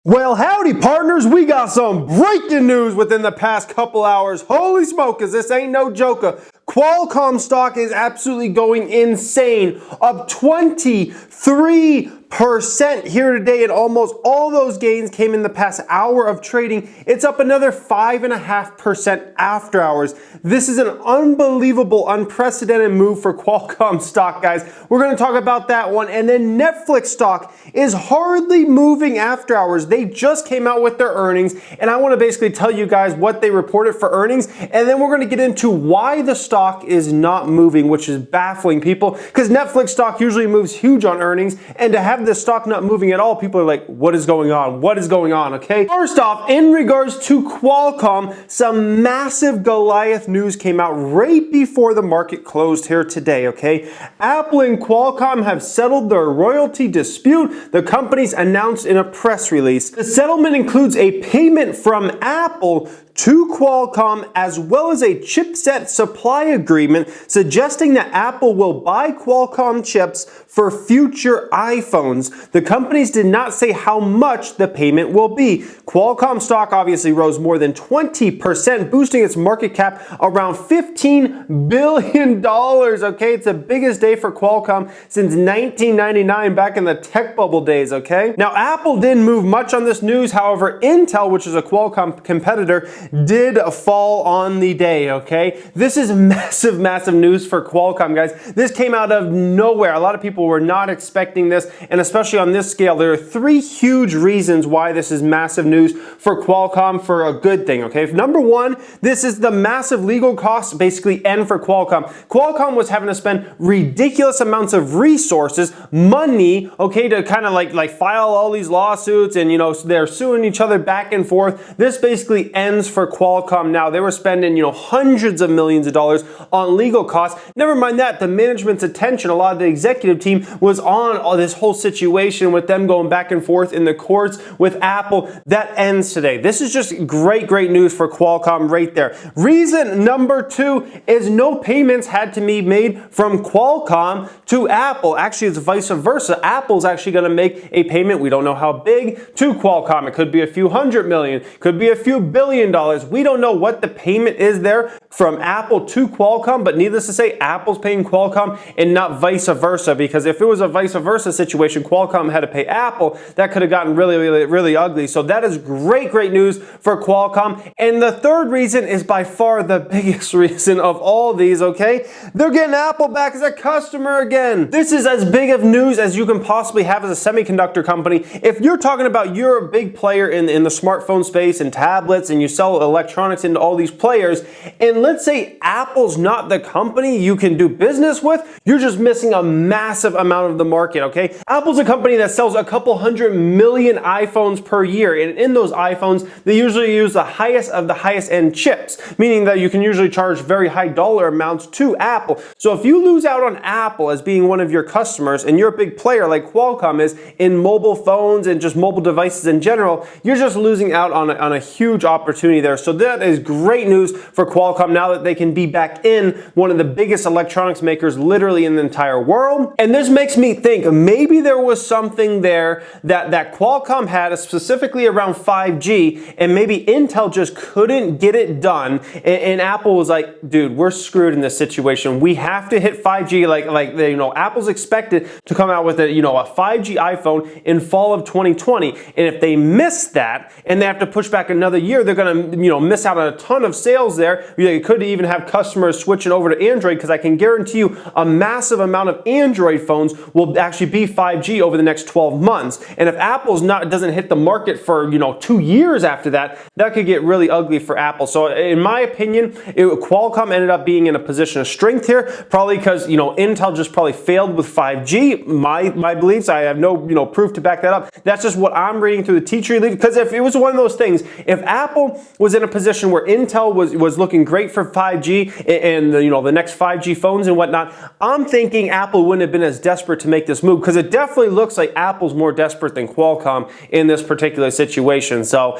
Well, howdy partners, we got some breaking news within the past couple hours. Holy smokers, this ain't no joker. Qualcomm stock is absolutely going insane, up 23% here today, and almost all those gains came in the past hour of trading. It's up another 5.5% after hours. This is an unbelievable, unprecedented move for Qualcomm stock, guys. We're going to talk about that one. And then Netflix stock is hardly moving after hours. They just came out with their earnings, and I want to basically tell you guys what they reported for earnings, and then we're going to get into why the stock is not moving, which is baffling people, because Netflix stock usually moves huge on earnings, and to have the stock not moving at all, people are like, what is going on? What is going on? Okay. First off, in regards to Qualcomm, some massive Goliath news came out right before the market closed here today. Okay. Apple and Qualcomm have settled their royalty dispute, the companies announced in a press release. The settlement includes a payment from Apple to Qualcomm, as well as a chipset supply agreement suggesting that Apple will buy Qualcomm chips for future iPhones. The companies did not say how much the payment will be. Qualcomm stock obviously rose more than 20%, boosting its market cap around $15 billion. Okay, it's the biggest day for Qualcomm since 1999, back in the tech bubble days. Okay, now Apple didn't move much on this news. However, Intel, which is a Qualcomm competitor, did fall on the day. Okay, this is massive news for Qualcomm, guys. This came out of nowhere. A lot of people were not expecting this, and especially on this scale. There are three huge reasons why this is massive news for Qualcomm, for a good thing. Okay, number one, this is the massive legal costs basically end for Qualcomm. Qualcomm was having to spend ridiculous amounts of resources, money, okay, to kind of like file all these lawsuits, and they're suing each other back and forth. This basically ends for Qualcomm now. They were spending hundreds of millions of dollars on legal costs. Never mind that, the management's attention, a lot of the executive team was on all this whole situation with them going back and forth in the courts with Apple. That ends today. This is just great news for Qualcomm right there. Reason number two is no payments had to be made from Qualcomm to Apple. Actually, it's vice versa. Apple's actually going to make a payment, we don't know how big, to Qualcomm. It could be a few hundred million, could be a few billion dollars. We don't know what the payment is there from Apple to Qualcomm, but needless to say, Apple's paying Qualcomm and not vice versa, because if it was a vice versa situation, Qualcomm had to pay Apple, that could have gotten really ugly. So that is great news for Qualcomm. And the third reason is by far the biggest reason of all these, okay? They're getting Apple back as a customer again. This is as big of news as you can possibly have as a semiconductor company. If you're talking about you're a big player in the smartphone space and tablets, and you sell electronics into all these players, and let's say Apple's not the company you can do business with, you're just missing a massive amount of the market, okay? Apple's a company that sells a couple 100 million iPhones per year, and in those iPhones, they usually use the highest of the highest end chips, meaning that you can usually charge very high dollar amounts to Apple. So if you lose out on Apple as being one of your customers, and you're a big player like Qualcomm is in mobile phones and just mobile devices in general, you're just losing out on a huge opportunity there. So that is great news for Qualcomm now that they can be back in one of the biggest electronics makers literally in the entire world. And this makes me think maybe there was something there that Qualcomm had, specifically around 5G, and maybe Intel just couldn't get it done, and Apple was like, dude, we're screwed in this situation. We have to hit 5G. Apple's expected to come out with a 5G iPhone in fall of 2020, and if they miss that and they have to push back another year, they're going to miss out on a ton of sales there. You could even have customers switching over to Android, because I can guarantee you a massive amount of Android phones will actually be 5G over the next 12 months. And if Apple's doesn't hit the market for 2 years after that, that could get really ugly for Apple. So in my opinion, Qualcomm ended up being in a position of strength here, probably because Intel just probably failed with 5G. My beliefs, I have no proof to back that up. That's just what I'm reading through the teacher leaf. Because if it was one of those things, if Apple was in a position where Intel was looking great great for 5G and the next 5G phones and whatnot, I'm thinking Apple wouldn't have been as desperate to make this move, because it definitely looks like Apple's more desperate than Qualcomm in this particular situation. So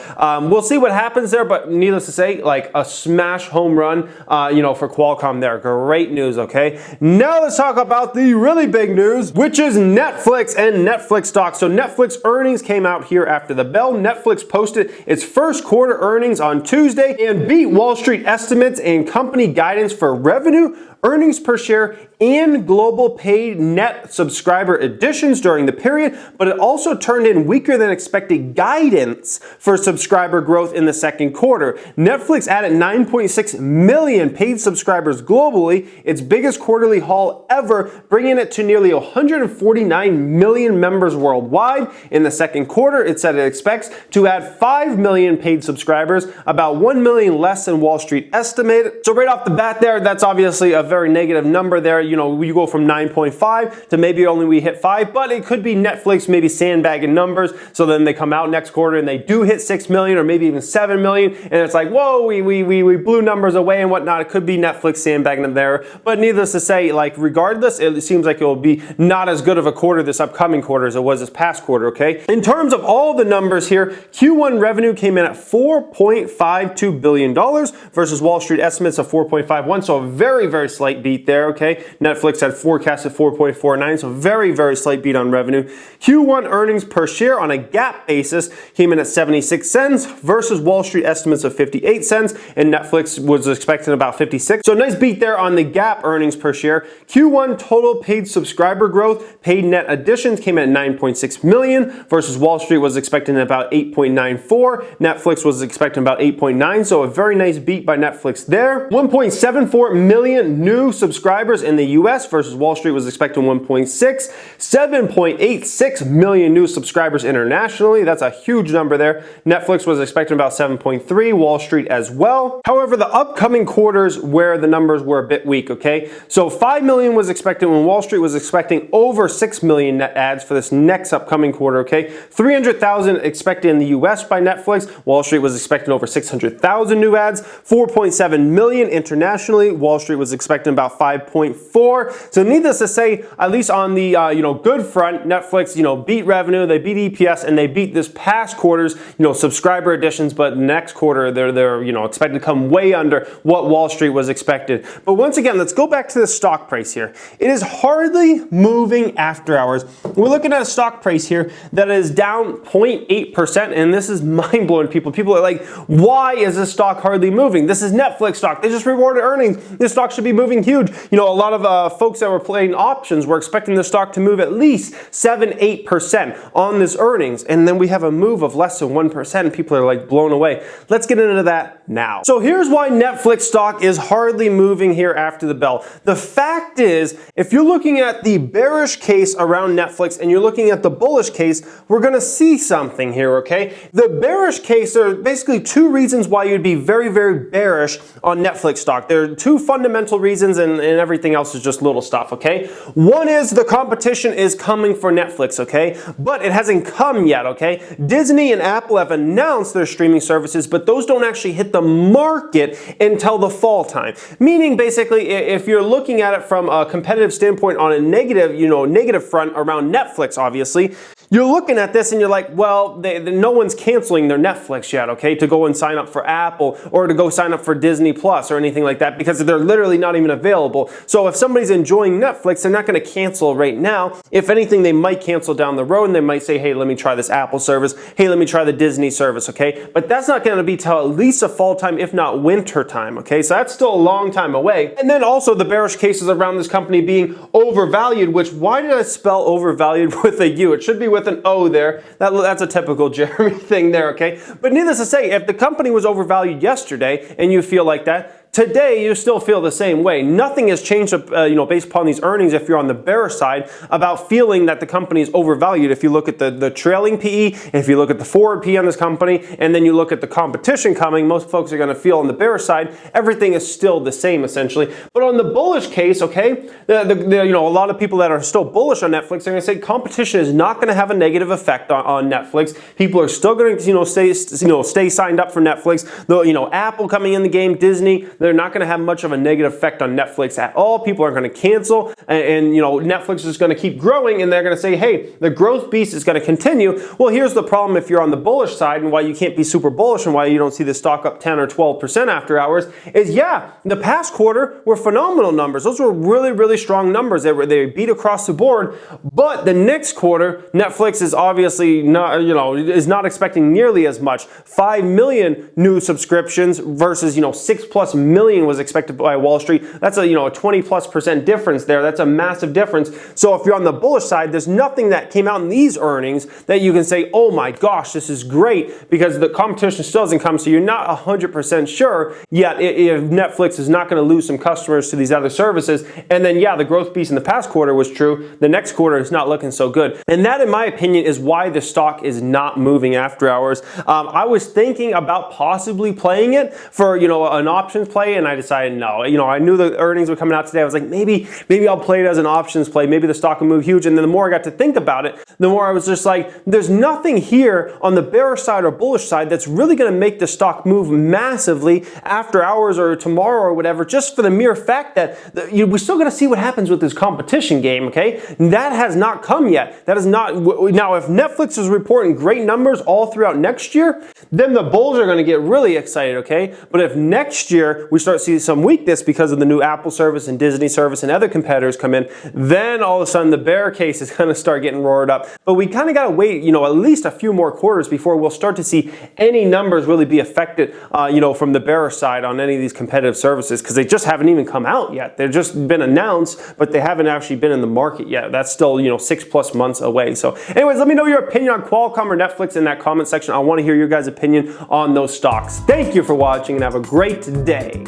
we'll see what happens there, but needless to say, like a smash home run, for Qualcomm there. Great news, okay? Now let's talk about the really big news, which is Netflix and Netflix stock. So Netflix earnings came out here after the bell. Netflix posted its first quarter earnings on Tuesday and beat Wall Street estimates and company guidance for revenue, earnings per share, and global paid net subscriber additions during the period, but it also turned in weaker than expected guidance for subscriber growth in the second quarter. Netflix added 9.6 million paid subscribers globally, its biggest quarterly haul ever, bringing it to nearly 149 million members worldwide. In the second quarter, it said it expects to add 5 million paid subscribers, about 1 million less than Wall Street estimated. So right off the bat there, that's obviously a very negative number there. You go from 9.5 to maybe only we hit 5, but it could be Netflix maybe sandbagging numbers. So then they come out next quarter and they do hit 6 million or maybe even 7 million. And it's like, whoa, we blew numbers away and whatnot. It could be Netflix sandbagging them there. But needless to say, like regardless, it seems like it will be not as good of a quarter this upcoming quarter as it was this past quarter, okay? In terms of all the numbers here, Q1 revenue came in at $4.52 billion versus Wall Street estimates of 4.51. So a very, very slight beat there, okay? Netflix had forecasted 4.49, so very, very slight beat on revenue. Q1 earnings per share on a GAAP basis came in at 76 cents versus Wall Street estimates of 58 cents, and Netflix was expecting about 56. So a nice beat there on the GAAP earnings per share. Q1 total paid subscriber growth, paid net additions came in at 9.6 million versus Wall Street was expecting about 8.94. Netflix was expecting about 8.9, so a very nice beat by Netflix there. 1.74 million new subscribers in the US versus Wall Street was expecting 1.6. 7.86 million new subscribers internationally. That's a huge number there. Netflix was expecting about 7.3, Wall Street as well. However, the upcoming quarters where the numbers were a bit weak, okay? So 5 million was expected when Wall Street was expecting over 6 million net ads for this next upcoming quarter, okay? 300,000 expected in the US by Netflix. Wall Street was expecting over 600,000 new ads. 4.7 million internationally. Wall Street was expecting about 5.4. So needless to say, at least on the good front, Netflix beat revenue, they beat EPS, and they beat this past quarter's subscriber additions. But next quarter they're expected to come way under what Wall Street was expected. But once again, let's go back to the stock price here. It is hardly moving after hours. We're looking at a stock price here that is down 0.8%, and this is mind blowing. People are like, why is this stock hardly moving? This is Netflix stock. They just reported earnings. This stock should be moving huge. A lot of folks that were playing options were expecting the stock to move at least 7-8% on this earnings, and then we have a move of less than 1%, and people are like blown away. Let's get into that now. So here's why Netflix stock is hardly moving here after the bell. The fact is, if you're looking at the bearish case around Netflix and you're looking at the bullish case, we're gonna see something here, okay? The bearish case, there are basically two reasons why you'd be very, very bearish on Netflix stock. There are two fundamental reasons, and everything else is just little stuff, okay? One is the competition is coming for Netflix, okay? But it hasn't come yet, okay? Disney and Apple have announced their streaming services, but those don't actually hit the market until the fall time. Meaning, basically, if you're looking at it from a competitive standpoint on a negative front around Netflix, obviously, you're looking at this and you're like, well, no one's canceling their Netflix yet, okay, to go and sign up for Apple or to go sign up for Disney Plus or anything like that, because they're literally not even available. So if somebody's enjoying Netflix, they're not going to cancel right now. If anything, they might cancel down the road, and they might say, hey, let me try this Apple service. Hey, let me try the Disney service, okay? But that's not going to be till at least a fall time, if not winter time, okay? So that's still a long time away. And then also the bearish cases around this company being overvalued, which, why did I spell overvalued with a U? It should be with an O there. That's a typical Jeremy thing there, okay? But needless to say, if the company was overvalued yesterday and you feel like that, today you still feel the same way. Nothing has changed, based upon these earnings, if you're on the bearish side, about feeling that the company is overvalued. If you look at the trailing PE, if you look at the forward PE on this company, and then you look at the competition coming, most folks are going to feel on the bearish side, everything is still the same essentially. But on the bullish case, okay, a lot of people that are still bullish on Netflix are going to say competition is not going to have a negative effect on Netflix. People are still going to stay signed up for Netflix. Apple coming in the game, Disney. they're not going to have much of a negative effect on Netflix at all. People aren't going to cancel, and you know, Netflix is going to keep growing, and they're going to say, hey, the growth beast is going to continue. Well, here's the problem if you're on the bullish side, and why you can't be super bullish and why you don't see the stock up 10 or 12% after hours is, yeah, the past quarter were phenomenal numbers. Those were really, really strong numbers. They beat across the board. But the next quarter, Netflix is obviously not, you know, is not expecting nearly as much. 5 million new subscriptions versus, you know, 6+ million was expected by Wall Street. That's a, you know, a 20+% difference there. That's a massive difference. So if you're on the bullish side, there's nothing that came out in these earnings that you can say, oh my gosh, this is great, because the competition still doesn't come. So you're not 100% sure yet if Netflix is not going to lose some customers to these other services. And then, yeah, the growth piece in the past quarter was true. The next quarter is not looking so good. And that, in my opinion, is why the stock is not moving after hours. I was thinking about possibly playing it for, you know, an options play, and I decided no. You know, I knew the earnings were coming out today. I was like, maybe I'll play it as an options play. Maybe the stock will move huge. And then the more I got to think about it, the more I was just like, there's nothing here on the bearish side or bullish side that's really going to make the stock move massively after hours or tomorrow or whatever, just for the mere fact that we're still going to see what happens with this competition game, okay? That has not come yet. That is not. Now, if Netflix is reporting great numbers all throughout next year, then the bulls are going to get really excited, okay? But if next year we start seeing some weakness because of the new Apple service and Disney service and other competitors come in, then all of a sudden the bear case is going to start getting roared up. But we kind of got to wait, you know, at least a few more quarters before we'll start to see any numbers really be affected, you know, from the bearish side on any of these competitive services, because they just haven't even come out yet. They've just been announced, but they haven't actually been in the market yet. That's still, you know, 6+ months away. So anyways, let me know your opinion on Qualcomm or Netflix in that comment section. I want to hear your guys' opinion on those stocks. Thank you for watching and have a great day.